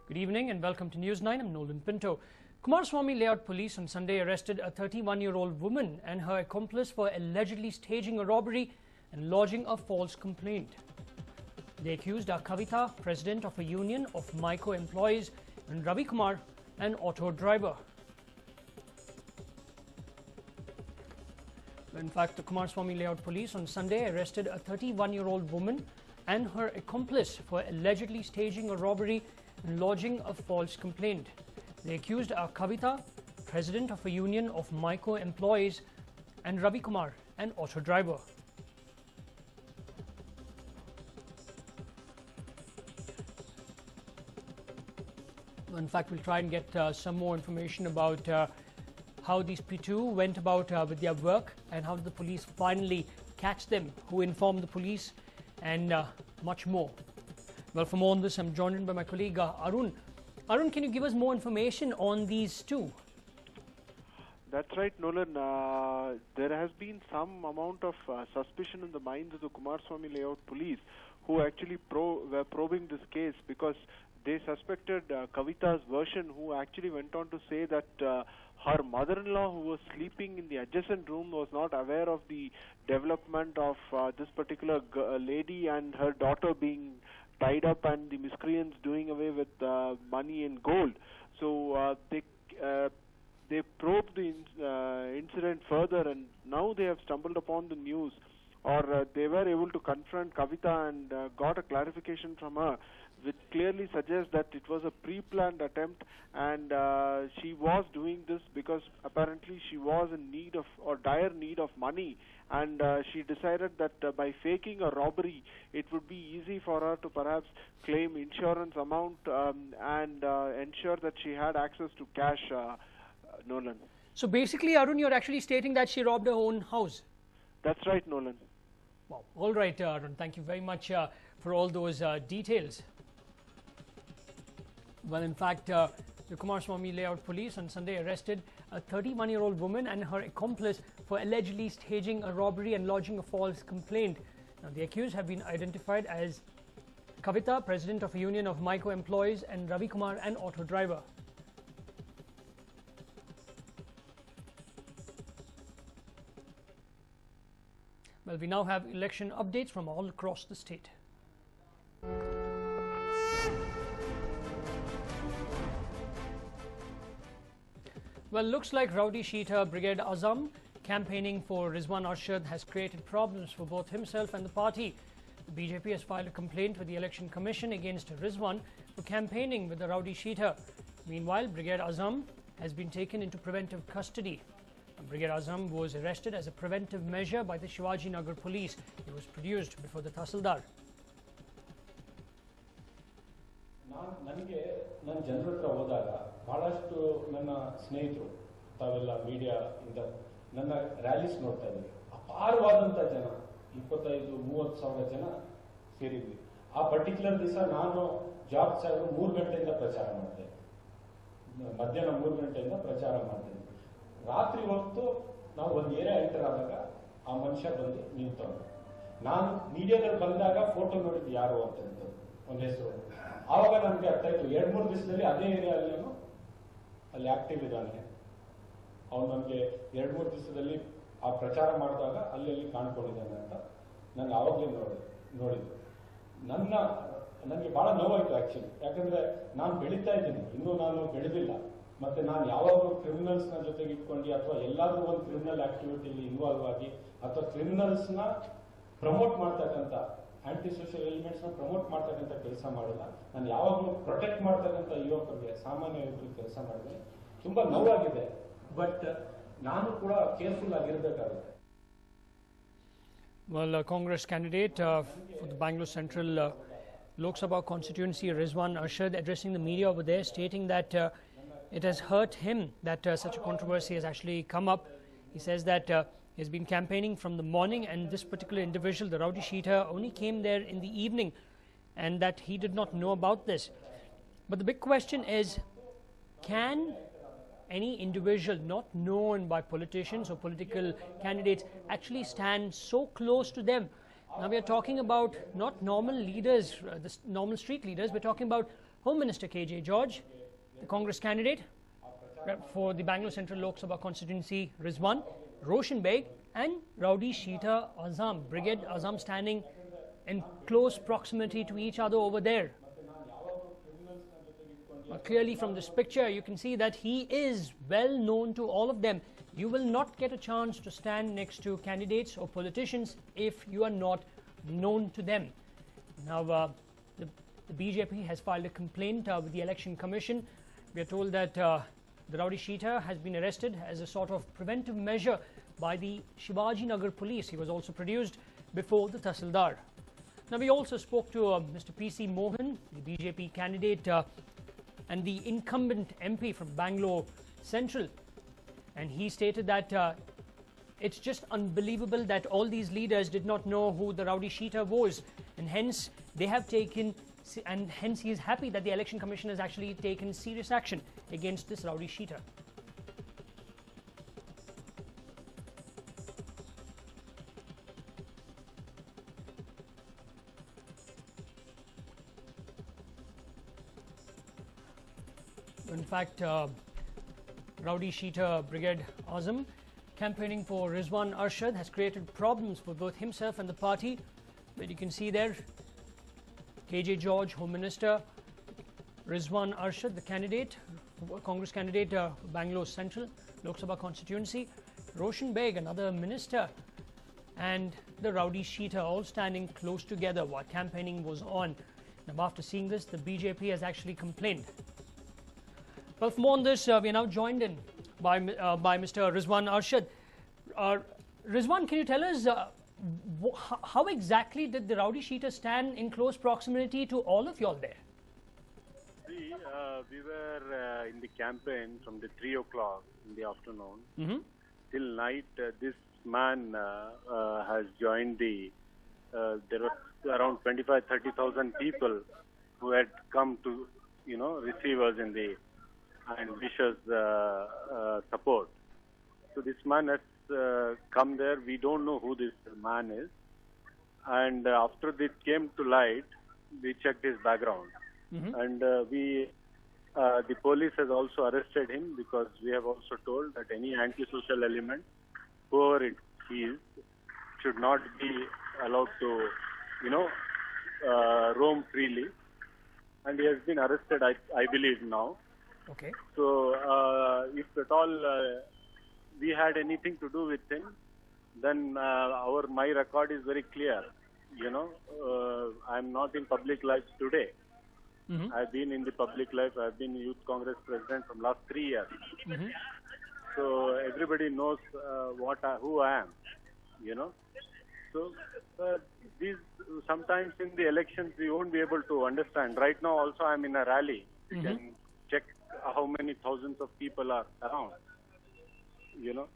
Good evening and welcome to News 9. I'm Nolan Pinto. Kumaraswamy Layout Police on Sunday arrested a 31-year-old woman and her accomplice for allegedly staging a robbery and lodging a false complaint. They accused are Kavita, president of a union of micro employees, and Ravi Kumar, an auto driver. In fact, the Kumaraswamy Layout Police on Sunday arrested a 31-year-old woman and her accomplice for allegedly staging a robbery and lodging a false complaint. The accused are Kavita, president of a union of micro employees, and Ravi Kumar, an auto driver. In fact, we'll try and get some more information about how these P2 went about with their work and how did the police finally catch them, who informed the police, and much more. Well, for more on this, I'm joined by my colleague Arun. Arun, can you give us more information on these two? That's right, Nolan. There has been some amount of suspicion in the minds of the Kumaraswamy Layout Police, who actually were probing this case because they suspected Kavita's version, who actually went on to say that her mother-in-law, who was sleeping in the adjacent room, was not aware of the development of this particular lady and her daughter being tied up and the miscreants doing away with money and gold. So they probed the incident further, and now they have stumbled upon the news, or they were able to confront Kavita and got a clarification from her, which clearly suggests that it was a pre-planned attempt, and she was doing this because apparently she was in need of, or dire need of money, and she decided that by faking a robbery, it would be easy for her to perhaps claim insurance amount and ensure that she had access to cash, Nolan. So basically, Arun, you're actually stating that she robbed her own house. That's right, Nolan. Wow. All right, Arun, thank you very much for all those details. Well, in fact, the Kumaraswamy Layout Police on Sunday arrested a 31-year-old woman and her accomplice for allegedly staging a robbery and lodging a false complaint. Now, the accused have been identified as Kavita, president of a union of micro employees, and Ravi Kumar, an auto driver. Well, we now have election updates from all across the state. Well, looks like rowdy sheeter Brigade Azam campaigning for Rizwan Arshad has created problems for both himself and the party. The BJP has filed a complaint with the Election Commission against Rizwan for campaigning with the rowdy sheeter. Meanwhile, Brigade Azam has been taken into preventive custody. Brigade Azam was arrested as a preventive measure by the Shivaji Nagar police. He was produced before the Tahsildar. ನನಗೆ ನನ್ನ ಜನರ ಹತ್ರ ಹೋದಾಗ ಬಹಳಷ್ಟು ನನ್ನ ಸ್ನೇಹಿತರು ತಾವೆಲ್ಲ media ಇಂದ ನನ್ನ ರ್ಯಾಲೀಸ್ ನೋಡ್ತಾ ಇದ್ವಿ. ಅಪಾರವಾದಂಥ ಜನ, 25-30 ಸಾವಿರ ಜನ ಸೇರಿದ್ವಿ. ಆ ಪರ್ಟಿಕ್ಯುಲರ್ ದಿವಸ ನಾನು ಜಾಬ್ ಸಾಹೇಬ್ 3 ಗಂಟೆಯಿಂದ ಪ್ರಚಾರ ಮಾಡಿದೆ, ಮಧ್ಯಾಹ್ನ 3 ಗಂಟೆಯಿಂದ ಪ್ರಚಾರ ಮಾಡಿದೆ. ರಾತ್ರಿ ಹೊತ್ತು ನಾವು ಒಂದು ಏರಿಯಾ ಎಂಟರ್ ಆದಾಗ ಆ ಮನುಷ್ಯ ಬಂದು ನಿಂತವನು. ನಾನು ಮೀಡಿಯಾದಲ್ಲಿ ಬಂದಾಗ ಫೋಟೋ ನೋಡಿದ್ದು ಯಾರು ಅಂತ ಒಂದು ಹೆಸರು. ಆವಾಗ ನನಗೆ ಅರ್ಥ ಆಯ್ತು, 2-3 ದಿವಸದಲ್ಲಿ ಅದೇ ಏರಿಯಾದಲ್ಲಿ ಅಲ್ಲಿ ಆಕ್ಟಿವ್ ಇದ್ದಾನೆ. ಅವನು ನನಗೆ 2-3 ದಿವಸದಲ್ಲಿ ಆ ಪ್ರಚಾರ ಮಾಡಿದಾಗ ಅಲ್ಲಿ ಕಾಣ್ಕೊಂಡಿದ್ದಾನೆ ಅಂತ ನನಗೆ ಆವಾಗಲೇ ನೋಡಿದ್ದು. ನನಗೆ ಬಹಳ ನೋವಾಯ್ತು ಆಕ್ಚುಲಿ. ಯಾಕಂದ್ರೆ ನಾನು ಬೆಳೀತಾ ಇದ್ದೀನಿ, ಇನ್ನೂ ನಾನು ಬೆಳೆದಿಲ್ಲ. ಮತ್ತೆ ನಾನು ಯಾವಾಗಲೂ ಕ್ರಿಮಿನಲ್ಸ್ ನ ಜೊತೆಗೆ ಇಟ್ಕೊಂಡು ಅಥವಾ ಎಲ್ಲಾದ್ರೂ ಒಂದು ಕ್ರಿಮಿನಲ್ ಆಕ್ಟಿವಿಟಿಲಿ ಇನ್ವಾಲ್ವ್ ಆಗಿ ಅಥವಾ ಕ್ರಿಮಿನಲ್ಸ್ ನ ಪ್ರಮೋಟ್ ಮಾಡ್ತಕ್ಕಂಥ, ಆಂಟಿ ಸೋಷಿಯಲ್ ಎಲಿಮೆಂಟ್ಸ್ ನ ಪ್ರಮೋಟ್ ಮಾಡ್ತಕ್ಕಂಥ ಕೆಲಸ ಮಾಡಿಲ್ಲ. ನಾನು ಯಾವಾಗಲೂ ಪ್ರೊಟೆಕ್ಟ್ ಮಾಡ್ತಕ್ಕಂಥ ಯುವಕರಿಗೆ, ಸಾಮಾನ್ಯ ಯುವಕರಿಗೆ ಕೆಲಸ ಮಾಡಿದ್ರೆ ತುಂಬಾ ನೋವಾಗಿದೆ. ಬಟ್ ನಾನು ಕೂಡ careful ಆಗಿರ್ಬೇಕಾಗುತ್ತೆ. Well, Congress candidate for the Bangalore Central Lok Sabha constituency, Rizwan Arshad, addressing the media over there, stating that it has hurt him that such a controversy has actually come up. He says that he has been campaigning from the morning, and this particular individual, the rowdy sheeter, only came there in the evening, and that he did not know about this. But the big question is, can any individual not known by politicians or political candidates actually stand so close to them? Now we are talking about not normal leaders, the normal street leaders, we're talking about Home Minister KJ George, the Congress candidate for the Bangalore Central Lok Sabha constituency Rizwan, Roshan Beg, and Rowdy Sheeta Azam, Brigade Azam, standing in close proximity to each other over there. Clearly from this picture you can see that he is well known to all of them. You will not get a chance to stand next to candidates or politicians if you are not known to them. Now the BJP has filed a complaint with the Election Commission. We are told that the Rowdy Sheeta has been arrested as a sort of preventive measure by the Shivaji Nagar police. He was also produced before the Tahsildar. Now we also spoke to Mr. PC Mohan, the BJP candidate and the incumbent MP from Bangalore Central, and he stated that it's just unbelievable that all these leaders did not know who the Rowdy Sheeta was, and hence they have taken, and hence he is happy that the Election Commission has actually taken serious action against this Rowdy Sheeta. In fact, Rowdy Sheeta Brigade Azam campaigning for Rizwan Arshad has created problems for both himself and the party. But you can see there, KJ George, Home Minister, Rizwan Arshad, the candidate, Congress candidate, Bangalore Central Lok Sabha constituency, Roshan Beg, another minister, and the Rowdy Sheeta all standing close together while campaigning was on. Now, after seeing this, the BJP has actually complained. Well, for more on this, we are now joined in by Mr. Rizwan Arshad. Rizwan, can you tell us how exactly did the Rowdy Sheeta stand in close proximity to all of y'all there? See, we were in the campaign from the 3 o'clock in the afternoon till night. This man has joined the. There were around 25,000-30,000 people who had come to, receive us in the and wish us support. So this man has come there. We don't know who this man is. And after this came to light, we checked his background. And the police has also arrested him because we have also told that any antisocial element, whoever it is, should not be allowed to, roam freely. And he has been arrested, I believe, now. Okay. So, if at all we had anything to do with him, then my record is very clear. I'm not in public life today. I've been in the public life. I've been Youth Congress president from last 3 years. So everybody knows who I am. So these sometimes in the elections we won't be able to understand. Right now, also I'm in a rally. You can check how many thousands of people are around, So,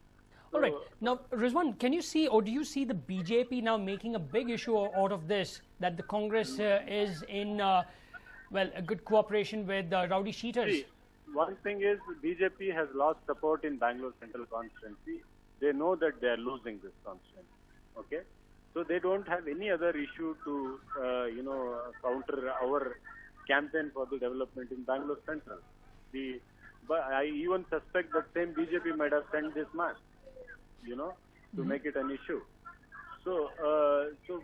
all right. Now, Rizwan, can you see or do you see the BJP now making a big issue out of this, that the Congress is in, a good cooperation with Rowdy Sheeters? See, one thing is BJP has lost support in Bangalore Central constituency. They know that they are losing this constituency, okay? So they don't have any other issue to, counter our campaign for the development in Bangalore Central. But I even suspect that same BJP might have sent this man, to make it an issue. So,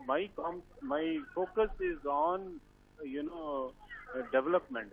my focus is on, development.